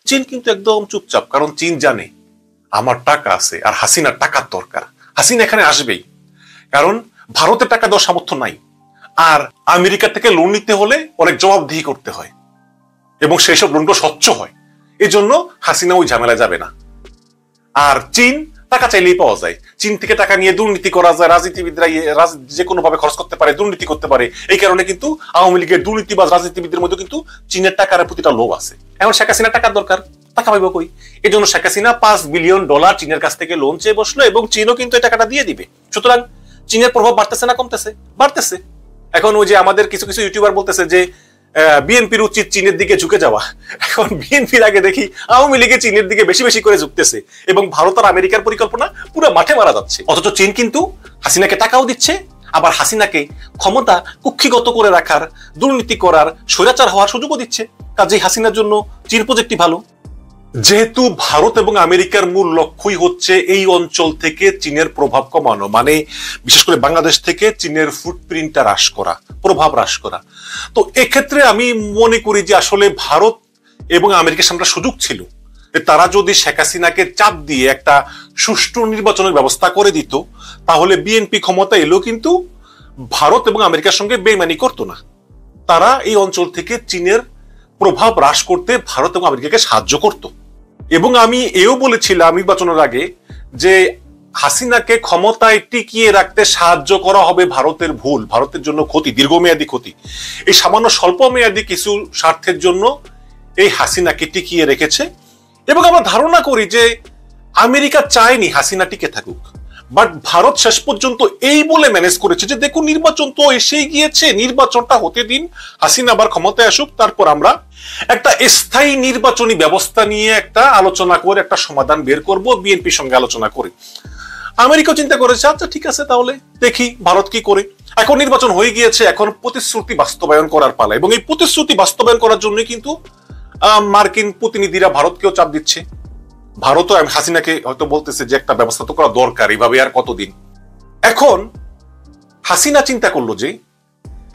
চীন কিন্তু একদম চুপচাপ, কারণ চীন জানে আমার টাকা আছে আর হাসিনার টাকার দরকার। হাসিনা এখানে আসবেই, কারণ ভারতের টাকা দেওয়ার সামর্থ্য নাই, আর আমেরিকা থেকে লোন নিতে হলে অনেক জবাবদিহি করতে হয় এবং সেই সব লোনগুলো স্বচ্ছ হয়। এই জন্য হাসিনা ওই ঝামেলা যাবে না। আর চীন টাকা চাইলেই পাওয়া যায়, চীন থেকে টাকা নিয়ে দুর্নীতি করা যায়, রাজনীতিবিদরা যে কোনো ভাবে খরচ করতে পারে, দুর্নীতি করতে পারে। এই কারণে কিন্তু আওয়ামী লীগের দুর্নীতিবাজ রাজনীতিবিদদের মধ্যে কিন্তু চীনের টাকার প্রতিটা লোভ আছে। এখন শেখ হাসিনা টাকার দরকার, টাকা পাইব কই? এই জন্য শেখ হাসিনা $5 বিলিয়ন চীনের কাছ থেকে লোন চেয়ে বসলো এবং চীনও কিন্তু এই টাকাটা দিয়ে দিবে। সুতরাং চীনের প্রভাব বাড়তেছে না কমতেছে? বাড়তেছে। এখন ওই যে আমাদের কিছু কিছু ইউটিউবার বলতেছে যে বিএনপির উচিত চীনের দিকে ঝুঁকে যাওয়া। এখন বিএনপির আগে দেখি আওয়ামী লীগে চীনের দিকে বেশি বেশি করে ঝুঁকতেছে এবং ভারত আর আমেরিকার পরিকল্পনা পুরো মাঠে মারা যাচ্ছে। অথচ চীন কিন্তু হাসিনাকে টাকাও দিচ্ছে, আবার হাসিনাকে ক্ষমতা কুক্ষিগত করে রাখার, দুর্নীতি করার, স্বৈরাচার হওয়ার সুযোগও দিচ্ছে। কাজেই হাসিনার জন্য চীন প্রজেক্টই ভালো। যেহেতু ভারত এবং আমেরিকার মূল লক্ষ্যই হচ্ছে এই অঞ্চল থেকে চীনের প্রভাব কমানো, মানে বিশেষ করে বাংলাদেশ থেকে চীনের ফুটপ্রিন্টটা হ্রাস করা, প্রভাব হ্রাস করা, তো এক্ষেত্রে আমি মনে করি যে আসলে ভারত এবং আমেরিকার সামনে সুযোগ ছিল, তারা যদি শেখ হাসিনাকে চাপ দিয়ে একটা সুষ্ঠু নির্বাচনের ব্যবস্থা করে দিত, তাহলে বিএনপি ক্ষমতা এলেও কিন্তু ভারত এবং আমেরিকার সঙ্গে বেইমানি করতো না। তারা এই অঞ্চল থেকে চীনের প্রভাব হ্রাস করতে ভারত এবং আমেরিকাকে সাহায্য করত। এবং আমি এও বলেছিলাম নির্বাচনের আগে যে হাসিনাকে ক্ষমতায় টিকিয়ে রাখতে সাহায্য করা হবে ভারতের ভুল, ভারতের জন্য ক্ষতি, দীর্ঘমেয়াদী ক্ষতি। এই সামান্য স্বল্প মেয়াদী কিছু স্বার্থের জন্য এই হাসিনাকে টিকিয়ে রেখেছে। এবং আমরা ধারণা করি যে আমেরিকা চায়নি হাসিনা টিকে থাকুক, বাট ভারত শেষ পর্যন্ত এই বলে ম্যানেজ করেছে যে দেখুন নির্বাচন তো এসেই গিয়েছে, নির্বাচনটা হতে দিন, হাসিনা আবার ক্ষমতায় আসুক, তারপর আমরা একটা স্থায়ী নির্বাচনী ব্যবস্থা নিয়ে একটা আলোচনা করে একটা সমাধান বের করব, বিএনপির সঙ্গে আলোচনা করে। আমেরিকা চিন্তা করেছে আচ্ছা ঠিক আছে, তাহলে দেখি ভারত কি করে। এখন নির্বাচন হয়ে গিয়েছে, এখন প্রতিশ্রুতি বাস্তবায়ন করার পালা, এবং এই প্রতিশ্রুতি বাস্তবায়ন করার জন্য কিন্তু মার্কিন প্রতিনিধিরা ভারতকেও চাপ দিচ্ছে। ভারতও হাসিনাকে হয়তো বলতেছে যে একটা ব্যবস্থা তো করা দরকার, এইভাবে আর কতদিন। এখন হাসিনা চিন্তা করলো যে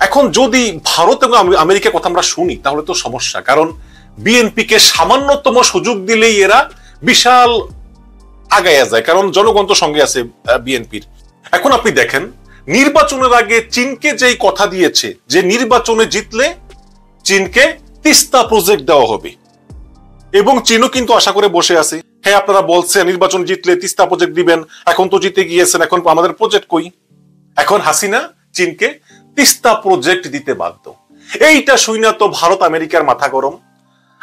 এখন যদি ভারত এবং আমেরিকার কথা আমরা শুনি তাহলে তো সমস্যা, কারণ বিএনপিকে সামান্যতম সুযোগ দিলেই এরা বিশাল আগায়া যায়, কারণ জনগণ তো সঙ্গে আছে বিএনপির। এখন আপনি দেখেন নির্বাচনের আগে চীনকে যেই কথা দিয়েছে যে নির্বাচনে জিতলে চীনকে তিস্তা প্রজেক্ট দেওয়া হবে, এবং চীনও কিন্তু আশা করে বসে আছে, হ্যাঁ আপনারা বলছেন নির্বাচন জিতলে তিস্তা প্রজেক্ট দিবেন, এখন তো জিতে গিয়েছেন, এখন আমাদের প্রজেক্ট কই? এখন হাসিনা চীনকে তিস্তা প্রজেক্ট দিতে বাধ্য। এইটা শুই না তো ভারত আমেরিকার মাথা গরম।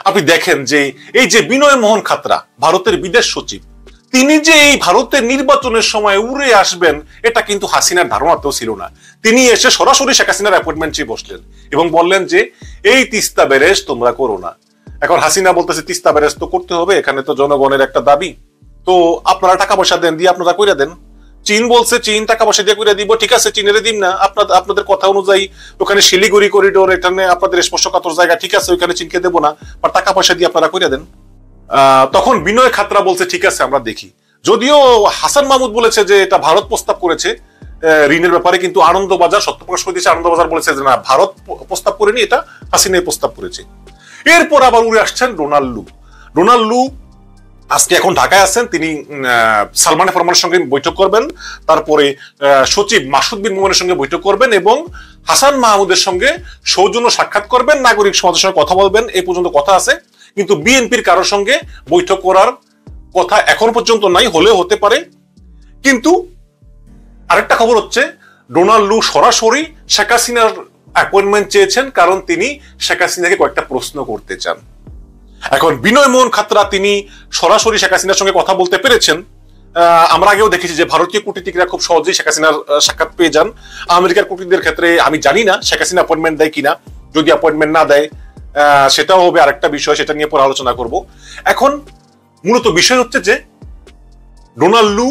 আপনি দেখেন যে এই যে বিনয় মোহন খাতরা ভারতের বিদেশ সচিব, তিনি যে এই ভারতের নির্বাচনের সময় উড়ে আসবেন এটা কিন্তু হাসিনার ধারণাতেও ছিল না। তিনি এসে সরাসরি শেখ হাসিনার অ্যাপয়েন্টমেন্ট চেয়ে বসলেন এবং বললেন যে এই তিস্তা ব্যারেজ তোমরা করো না। এখন হাসিনা বলতেছে তিস্তা ব্যারেজ তো করতে হবে, এখানে তো জনগণের একটা দাবি, তো আপনারা টাকা পয়সা দেন, দিয়ে আপনারা কইরা দেন। চীন বলছে চীন টাকা পয়সা দিয়ে কইরা দিব, ঠিক আছে চীনের দিন না, আপনাদের কথা অনুযায়ী ওখানে শিলিগুড়ি করিডোর, এখানে আপনাদের স্পর্শকাতর জায়গা, ঠিক আছে ওইখানে চীনকে দেবো না, আর টাকা পয়সা দিয়ে আপনারা কইরা দেন। তখন বিনয় খাতরা বলছে ঠিক আছে আমরা দেখি। যদিও হাসান মাহমুদ বলেছে যে এটা ভারত প্রস্তাব করেছে ঋণের ব্যাপারে, কিন্তু আনন্দবাজার সত্য প্রকাশ করে দিয়েছে, আনন্দবাজার বলেছে যে না ভারত প্রস্তাব করেনি, এটা হাসিনাই প্রস্তাব করেছে। এরপর আবার উড়ে আসছেন ডোনাল্ড লু আজকে এখন ঢাকায় আছেন, তিনি সালমান ফরমানের সঙ্গে বৈঠক করবেন, তারপরে সচিব মাসুদ বিন মোমেনের সঙ্গে বৈঠক করবেন এবং হাসান মাহমুদের সঙ্গে সৌজন্য সাক্ষাৎ করবেন, নাগরিক সমাজের সঙ্গে কথা বলবেন, এই পর্যন্ত কথা আছে। কিন্তু বিএনপির কারোর সঙ্গে বৈঠক করার কথা এখন পর্যন্ত নাই, হলেও হতে পারে। কিন্তু আরেকটা খবর হচ্ছে ডোনাল্ড লু সরাসরি শেখ হাসিনার অ্যাপয়েন্টমেন্ট চেয়েছেন, কারণ তিনি শেখ হাসিনাকে কয়েকটা প্রশ্ন করতে চান। এখন বিনয় মোহন খাতরা তিনি সরাসরি শেখ হাসিনার সঙ্গে কথা বলতে পেরেছেন। আমরা আগেও দেখেছি যে ভারতীয় কূটনীতিকরা খুব সহজেই শেখ হাসিনার সাক্ষাৎ পেয়ে যান। আমেরিকার কূটনীতিকদের ক্ষেত্রে আমি জানি না শেখ হাসিনা অ্যাপয়েন্টমেন্ট দেয় কিনা, যদি অ্যাপয়েন্টমেন্ট না দেয় সেটাও হবে আরেকটা বিষয়, সেটা নিয়ে পরে আলোচনা করব। এখন মূলত বিষয় হচ্ছে যে ডোনাল্ড লু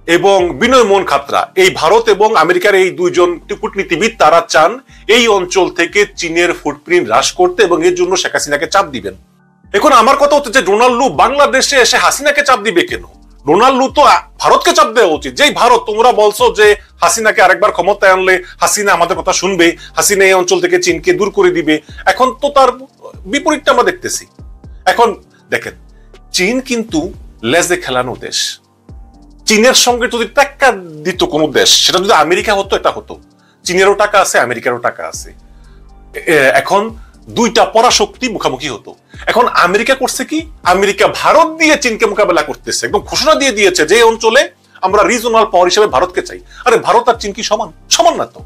এবং বিনয় মোহন খাতরা, এই ভারত এবং আমেরিকার এই দুইজন কূটনীতিবিদ, তারা চান এই অঞ্চল থেকে চীনের ফুটপ্রিন্ট হ্রাস করতে এবং এর জন্য শেখ হাসিনাকে চাপ দিবেন। এখন আমার কথা হচ্ছে যে ডোনাল্ড লু বাংলাদেশে এসে হাসিনাকে চাপ দিবে কেন? ডোনাল্ড লু তো ভারতকে চাপ দেওয়া উচিত, যেই ভারত তোমরা বলছো যে হাসিনাকে আরেকবার ক্ষমতায় আনলে হাসিনা আমাদের কথা শুনবে, হাসিনা এই অঞ্চল থেকে চীনকে দূর করে দিবে, এখন তো তার বিপরীতটা আমরা দেখতেছি। এখন দেখেন, চীন কিন্তু লেজে খেলানো দেশ। চীনের সঙ্গে যদি টাকা দিত কোনো দেশ, সেটা যদি আমেরিকা হতো, এটা হতো। চীনেরও টাকা আছে, আমেরিকারও টাকা আছে। এখন দুইটা পরাশক্তি মুখোমুখি হতো। এখন আমেরিকা করছে কি, আমেরিকা ভারত দিয়ে চীনকে মোকাবেলা করতেছে, একদম ঘোষণা দিয়ে দিয়েছে যে অঞ্চলে আমরা রিজনাল পাওয়ার হিসেবে ভারতকে চাই। আরে ভারত আর চীন কি সমান? সমান না তো।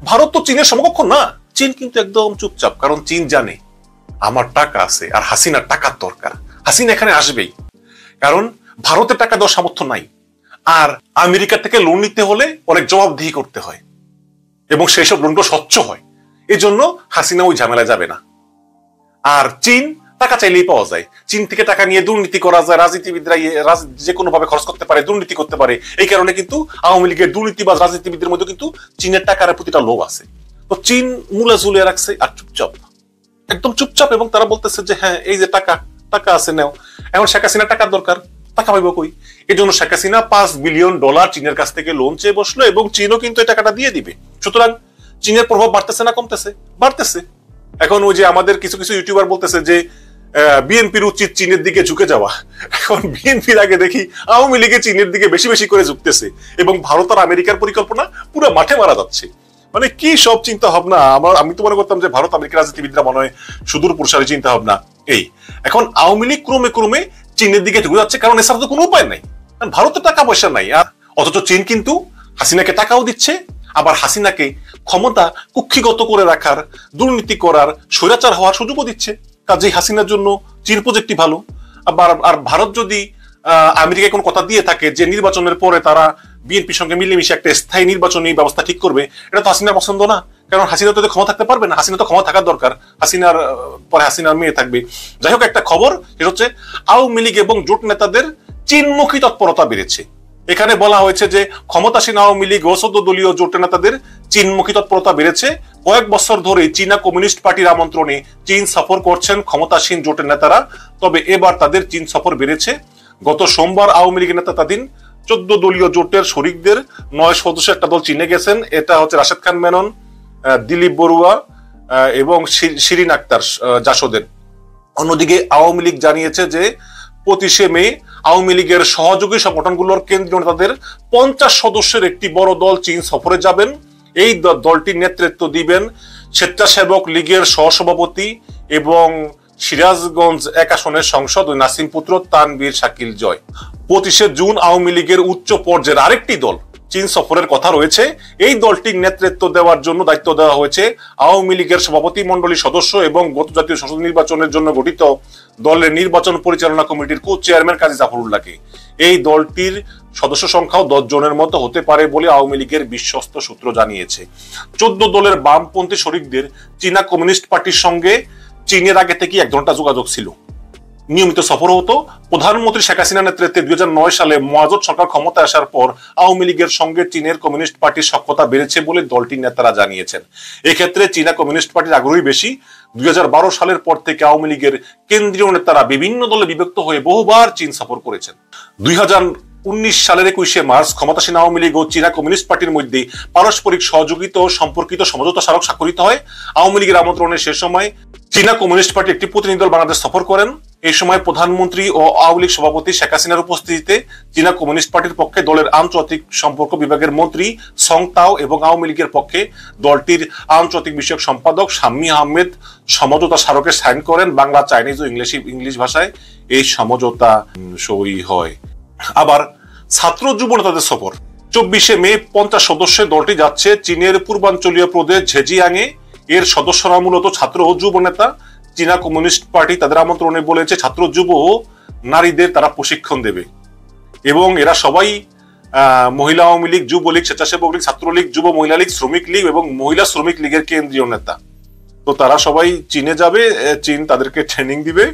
ভারত তো চীনের সমকক্ষ না। চীন কিন্তু একদম চুপচাপ, কারণ চীন জানে আমার টাকা আছে আর হাসিনার টাকার দরকার। হাসিনা এখানে আসবেই, কারণ ভারতের টাকা দেওয়ার সামর্থ্য নাই। আর আমেরিকা থেকে লোন নিতে হলে অনেক জবাবদিহি করতে হয়, এবং সেই সব লোনগুলো স্বচ্ছ হয়। এই জন্য হাসিনা ওই ঝামেলা যাবে না। আর চীন টাকা চাইলেই পাওয়া যায়। চীন থেকে টাকা নিয়ে দুর্নীতি করা যায়, রাজনীতিবিদরা যে কোনো ভাবে খরচ করতে পারে, দুর্নীতি করতে পারে। এই কারণে কিন্তু আওয়ামী লীগের দুর্নীতিবাজ রাজনীতিবিদদের মধ্যে কিন্তু চীনের টাকার প্রতিটা লোভ আছে। তো চীন মূলে ঝুলিয়ে রাখছে আর চুপচাপ, একদম চুপচাপ। এবং তারা বলতেছে যে হ্যাঁ, এই যে টাকা টাকা আছে, নেও। এখন শেখ হাসিনা টাকার দরকার, টাকা পাইব কই? এই জন্য শেখ হাসিনা $5 বিলিয়ন চীনের কাছ থেকে লোন চেয়ে বসলো, এবং চীনও কিন্তু এই টাকাটা দিয়ে দিবে। সুতরাং চীনের প্রভাব বাড়তেছে না কমতেছে? বাড়তেছে। এখন ওই যে আমাদের কিছু কিছু ইউটিউবার বলতেছে যে বিএনপির উচিত চীনের দিকে ঝুঁকে যাওয়া। এখন বিএনপির আগে দেখি আওয়ামী লীগে চীনের দিকে বেশি বেশি করে ঝুঁকতেছে, এবং ভারত আর আমেরিকার পরিকল্পনা পুরো মাঠে মারা যাচ্ছে। মানে কি সব চিন্তা ভাবনা! আমি তো মনে করতাম যে ভারত আমেরিকার রাজনীতিবিদরা মনে হয় সুদূর প্রসারী চিন্তা ভাবনা। এই এখন আওয়ামী লীগ ক্রমে ক্রমে চীনের দিকে ঝুঁকে যাচ্ছে, কারণ এছাড়া তো কোনো উপায় নাই। কারণ ভারতের টাকা পয়সা নাই। আর অথচ চীন কিন্তু হাসিনাকে টাকাও দিচ্ছে, আবার হাসিনাকে ক্ষমতা কুক্ষিগত করে রাখার, দুর্নীতি করার, স্বৈরাচার হওয়ার সুযোগও দিচ্ছে। কাজেই হাসিনার জন্য চীন প্রজেক্টই ভালো। আবার আর ভারত যদি আমেরিকায় কোনো কথা দিয়ে থাকে যে নির্বাচনের পরে তারা বিএনপির সঙ্গে মিলেমিশে একটা স্থায়ী নির্বাচনী ব্যবস্থা ঠিক করবে, এটা তো হাসিনার পছন্দ না। কারণ হাসিনা তো ক্ষমতা থাকতে পারবে না। হাসিনা তো ক্ষমতা থাকার দরকার, হাসিনার পরে হাসিনার মেয়ে থাকবে। যাই হোক, একটা খবর সেটা হচ্ছে আওয়ামী লীগ এবং জোট নেতাদের চীনমুখী তৎপরতা বেড়েছে। এখানে বলা হয়েছে যে ক্ষমতাসীন আওয়ামী লীগ ও 14 দলীয় জোট নেতাদের চীনমুখী তৎপরতা বেড়েছে। কয়েক বছর ধরে চীনা কমিউনিস্ট পার্টির আমন্ত্রণে চীন সফর করছেন ক্ষমতাসীন জোটের নেতারা। তবে এবার তাদের চীন সফর বেড়েছে। গত সোমবার আওয়ামী লীগের নেতা 14 দলীয় জোটের শরিকদের 9 সদস্যের একটা দল চীনে গেছেন। এটা হচ্ছে রাশেদ খান মেনন, দিলীপ বড়ুয়া এবং শিরিন আক্তার জাসদের। অন্যদিকে আওয়ামী লীগ জানিয়েছে যে 25 মে আওয়ামী লীগের সহযোগী সংগঠনগুলোর কেন্দ্রীয় নেতাদের 50 সদস্যের একটি বড় দল চীন সফরে যাবেন। এই দলটির নেতৃত্ব দিবেন স্বেচ্ছাসেবক লীগের সহসভাপতি এবং সিরাজগঞ্জ 1 আসনের সংসদ নাসিম পুত্র তানভীর শাকিল জয়। 25 জুন আওয়ামী লীগের উচ্চ পর্যায়ের আরেকটি দল চীন সফরের কথা রয়েছে। এই দলটির নেতৃত্ব দেওয়ার জন্য দায়িত্ব দেওয়া হয়েছে আওয়ামী লীগের সভাপতি মণ্ডলী সদস্য এবং গত জাতীয় সংসদ নির্বাচনের জন্য গঠিত দলের নির্বাচন পরিচালনা কমিটির কো চেয়ারম্যান কাজী জাফরুল্লাহকে। এই দলটির সদস্য সংখ্যাও 10 জনের মতো হতে পারে বলে আওয়ামী লীগের বিশ্বস্ত সূত্র জানিয়েছে। 14 দলের বামপন্থী শরিকদের চীনা কমিউনিস্ট পার্টির সঙ্গে চীনের আগে থেকে এক ঘন্টা যোগাযোগ ছিল। নিয়মিত সফর হতো। প্রধানমন্ত্রী শেখ হাসিনার নেতৃত্বে 2009 সালে মহাজোট সরকার ক্ষমতায় আসার পর আওয়ামী লীগের সঙ্গে চীনের কমিউনিস্ট পার্টির সখ্যতা বেড়েছে বলে দলটির নেতারা জানিয়েছেন। এক্ষেত্রে চীনা কমিউনিস্ট পার্টির আগ্রহী বেশি। 2012 সালের পর থেকে আওয়ামী লীগের কেন্দ্রীয় নেতারা বিভিন্ন দলে বিভক্ত হয়ে বহুবার চীন সফর করেছেন। 2019 সালের 21 মার্চ ক্ষমতাসীন আওয়ামী লীগ ও চীনা কমিউনিস্ট পার্টির মধ্যে পারস্পরিক সহযোগিতা ও সম্পর্কিত সমঝোতা স্মারক স্বাক্ষরিত হয়। আওয়ামী লীগের আমন্ত্রণে সে সময় চীনা কমিউনিস্ট পার্টি একটি প্রতিনিধি দল বাংলাদেশ সফর করেন। এই সময় প্রধানমন্ত্রী ও আওয়ামী লীগ সভাপতি শেখ হাসিনার উপস্থিতিতে চীনা কমিউনিস্ট পার্টির পক্ষে দলের আন্তর্জাতিক সম্পর্ক বিভাগের মন্ত্রী সং তাও এবং আওয়ামী লীগের পক্ষে দলটির আন্তর্জাতিক বিষয়ক সম্পাদক শাম্মী আহমেদ সমঝোতা স্মারকে সাইন করেন। বাংলা, চাইনিজ ও ইংলিশ ভাষায় এই সমঝোতা সই হয়। আবার ছাত্র যুব নেতাদের সফর 24 মে 50 সদস্যের দলটি যাচ্ছে চীনের পূর্বাঞ্চলীয় প্রদেশ ঝেজিয়াংয়ে। এর সদস্যরা মূলত ছাত্র ও যুব নেতা। চীনা কমিউনিস্ট পার্টি তাদের আমন্ত্রণে বলেছে ছাত্র যুব ও নারীদের তারা প্রশিক্ষণ দেবে, এবং এরা সবাই মহিলা আওয়ামী লীগ, যুবলীগ, স্বেচ্ছাসেবক লীগ, ছাত্রলীগ, যুব মহিলা লীগ, শ্রমিক লীগ এবং মহিলা শ্রমিক লীগের কেন্দ্রীয় নেতা। তো তারা সবাই চীনে যাবে, চীন তাদেরকে ট্রেনিং দিবে।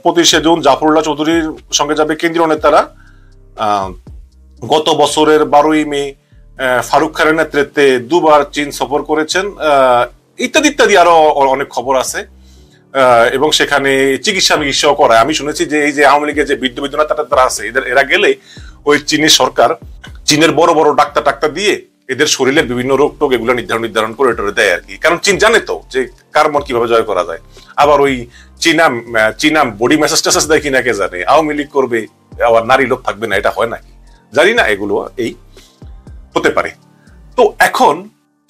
25 জুন জাফরুল্লাহ চৌধুরীর সঙ্গে যাবে কেন্দ্রীয় নেতারা। গত বছরের 12 মে ফারুক খানের নেতৃত্বে দুবার চীন সফর করেছেন। ইত্যাদি ইত্যাদি আরো অনেক খবর আছে, এবং সেখানে চিকিৎসাও করায়। আমি শুনেছি যে এই যে আওয়ামী লীগের যে বৃদ্ধ নেতারা আছে, এরা গেলে ওই চীনের সরকার চীনের বড় বড় ডাক্তার দিয়ে এদের শরীরের বিভিন্ন রোগ টোগ এগুলো নির্ধারণ করে দেয় আর কি। কারণ চীন জানে তো যে কার মন কিভাবে জয় করা যায়। আবার ওই চীনা বডি মেসেজ টেসেজ দেয় কিনা কে জানে, আওয়ামী লীগ করবে আবার নারী লোক থাকবে না, এটা হয় নাকি জানি না, এগুলো এই হতে পারে। তো এখন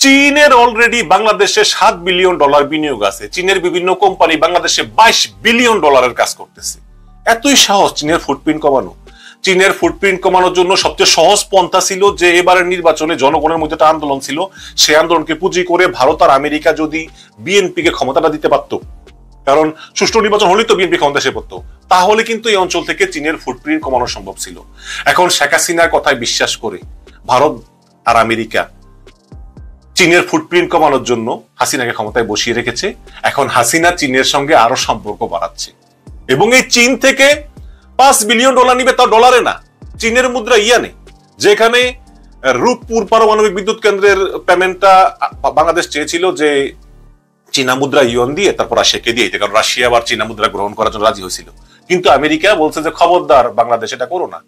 চীনের অলরেডি বাংলাদেশে $7 বিলিয়ন বিনিয়োগ আছে। চীনের বিভিন্ন কোম্পানি বাংলাদেশে $22 বিলিয়ন কাজ করতেছে। এতই সাহস চীনের ফুটপ্রিন্ট কমানো। চীনের ফুটপ্রিন্ট কমানোর জন্য সবচেয়ে সহজ পন্থা ছিল যে এবারের নির্বাচনে জনগণের মধ্যে একটা আন্দোলন ছিল, সেই আন্দোলনকে পুঁজি করে ভারত আর আমেরিকা যদি বিএনপিকে ক্ষমতাটা দিতে পারত, কারণ সুষ্ঠু নির্বাচন হলেই তো বিএনপি ক্ষমতা এসে পড়তো, তাহলে কিন্তু এই অঞ্চল থেকে চীনের ফুটপ্রিন্ট কমানো সম্ভব ছিল। এখন শেখ হাসিনার কথায় বিশ্বাস করে ভারত আর আমেরিকা চীনের ফুটপ্রিন্ট কমানোর জন্য হাসিনাকে ক্ষমতায় বসিয়ে রেখেছে। এখন হাসিনা চীনের সঙ্গে আরো সম্পর্ক বাড়াচ্ছে এবং এই চীন থেকে $5 বিলিয়ন নিবে, তাও ডলারে না, চীনের মুদ্রা ইয়ানে। যেখানে রূপপুর পারমাণবিক বিদ্যুৎ কেন্দ্রের পেমেন্টটা বাংলাদেশ চেয়েছিল যে চীনা মুদ্রা ইয়ন দিয়ে তারপর রাশিয়াকে দিয়ে দিতে, কারণ রাশিয়া আবার চীনা মুদ্রা গ্রহণ করার জন্য রাজি হয়েছিল। কিন্তু আমেরিকা বলছে যে খবরদার বাংলাদেশ এটা করো না।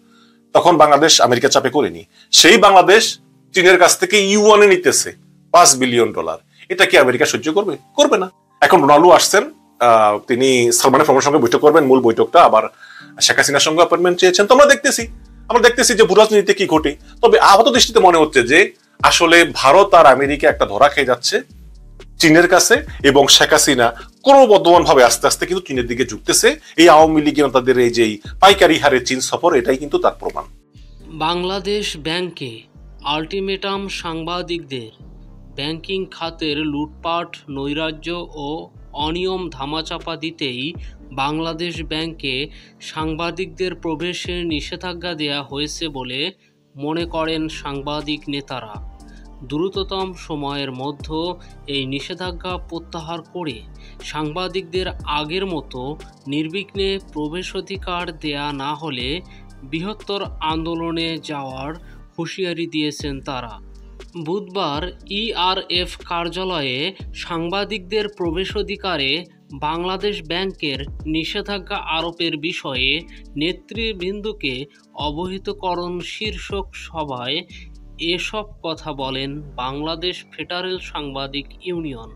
তখন বাংলাদেশ আমেরিকা চাপে করেনি, সেই বাংলাদেশ চীনের কাছ থেকে ইউয়ানে নিতেছে $5 বিলিয়ন। এটা কি আমেরিকা সহ্য করবে? করবে না। এখন রোনাল্ডো আসছেন, তিনি সালমানের ফরমের সঙ্গে বৈঠক করবেন, মূল বৈঠকটা, আবার শেখ হাসিনার সঙ্গে অ্যাপয়েন্টমেন্ট চেয়েছেন। তো আমরা দেখতেছি যে ভূরাজনীতিতে কি ঘটে। তবে আপাত দৃষ্টিতে মনে হচ্ছে যে আসলে ভারত আর আমেরিকা একটা ধরা খেয়ে যাচ্ছে চীনের কাছে, এবং শেখ হাসিনা ক্রমবর্ধমান ভাবে আস্তে আস্তে কিন্তু চীনের দিকে ঝুঁকতেছে। এই আওয়ামী লীগ তাদের এই যে পাইকারি হারে চীন সফর, এটাই কিন্তু তার প্রমাণ। বাংলাদেশ ব্যাংকে আলটিমেটাম সাংবাদিকদের। ব্যাংকিং খাতের লুটপাট, নৈরাজ্য ও অনিয়ম ধামাচাপা দিতেই বাংলাদেশ ব্যাংকে সাংবাদিকদের প্রবেশে নিষেধাজ্ঞা দেয়া হয়েছে বলে মনে করেন সাংবাদিক নেতারা। দ্রুততম সময়ের মধ্যে এই নিষেধাজ্ঞা প্রত্যাহার করে সাংবাদিকদের আগের মতো নির্বিঘ্নে প্রবেশাধিকার দেয়া না হলে বৃহত্তর আন্দোলনে যাওয়ার হুঁশিয়ারি দিয়েছেন তারা। বুধবার ইআরএফ কার্যালয়ে সাংবাদিকদের প্রবেশাধিকারে বাংলাদেশ ব্যাংকের নিষেধাজ্ঞা আরোপের বিষয়ে নেতৃবৃন্দকে অবহিতকরণ শীর্ষক সভায় এসব কথা বলেন বাংলাদেশ ফেডারেল সাংবাদিক ইউনিয়ন,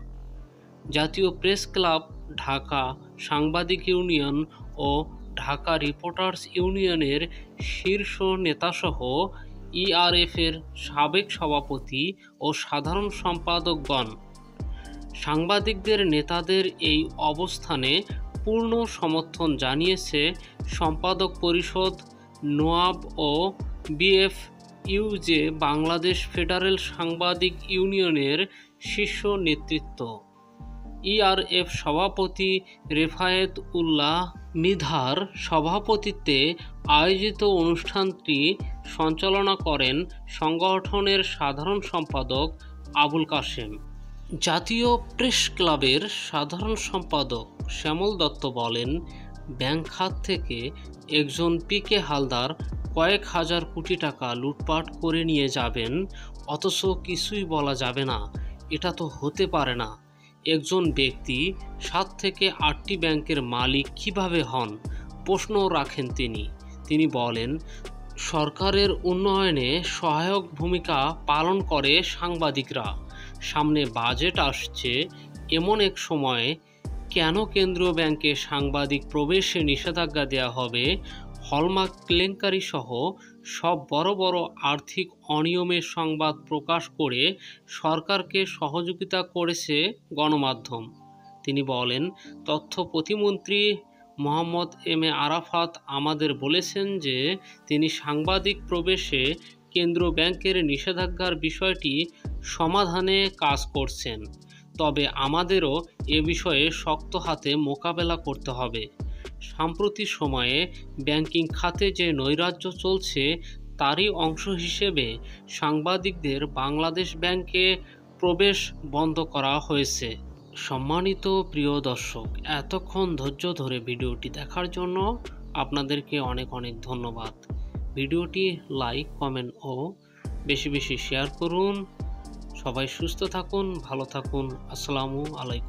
জাতীয় প্রেস ক্লাব, ঢাকা সাংবাদিক ইউনিয়ন ও ঢাকা রিপোর্টার্স ইউনিয়নের শীর্ষ নেতাসহ ইআরএফের সাবেক সভাপতি ও সাধারণ সম্পাদকগণ। সাংবাদিকদের নেতাদের এই অবস্থানে পূর্ণ সমর্থন জানিয়েছে সম্পাদক পরিষদ, নোয়াব ও বিএফইউজে বাংলাদেশ ফেডারেল সাংবাদিক ইউনিয়নের শীর্ষ নেতৃত্ব। ইআরএফ সভাপতি রেফায়েত উল্লাহ মৃধার সভাপতিত্বে আয়োজিত অনুষ্ঠানটি সঞ্চালনা করেন সংগঠনের সাধারণ সম্পাদক আবুল কাশেম। জাতীয় প্রেস ক্লাবের সাধারণ সম্পাদক শ্যামল দত্ত বলেন, ব্যাংক খাত থেকে একজন পিকে হালদার কয়েক হাজার কোটি টাকা লুটপাট করে নিয়ে যাবেন, অথচ কিছুই বলা যাবে না। এটা তো হতে পারে না। একজন ব্যক্তি 7 থেকে 8টি ব্যাংকের মালিক কিভাবে হন, প্রশ্ন রাখেন তিনি বলেন, সরকারের উন্নয়নে সহায়ক ভূমিকা পালন করে সাংবাদিকরা। সামনে বাজেট আসছে, এমন এক সময়ে কেন কেন্দ্রীয় ব্যাংকে সাংবাদিক প্রবেশে নিষেধাজ্ঞা দেওয়া হবে? হলমার্ক কেলেঙ্কারি সহ সব বড় বড় আর্থিক অনিয়মের সংবাদ প্রকাশ করে সরকারকে সহযোগিতা করেছে গণমাধ্যম। তিনি বলেন, তথ্য প্রতিমন্ত্রী মোহাম্মদ এম এ আরাফাত আমাদের বলেছেন যে তিনি সাংবাদিক প্রবেশে কেন্দ্রীয় ব্যাংকের নিষেধাজ্ঞার বিষয়টি সমাধানে কাজ করছেন। তবে আমাদেরও এ বিষয়ে শক্ত হাতে মোকাবেলা করতে হবে। সাম্প্রতিক সময়ে ব্যাংকিং খাতে যে নৈরাজ্য চলছে তারই অংশ হিসেবে সাংবাদিকদের বাংলাদেশ ব্যাংকে প্রবেশ বন্ধ করা হয়েছে। সম্মানিত প্রিয় দর্শক, এতক্ষণ ধৈর্য ধরে ভিডিওটি দেখার জন্য আপনাদেরকে অনেক অনেক ধন্যবাদ। ভিডিওটি লাইক, কমেন্ট ও বেশি বেশি শেয়ার করুন। সবাই সুস্থ থাকুন, ভালো থাকুন। আসসালামু আলাইকুম।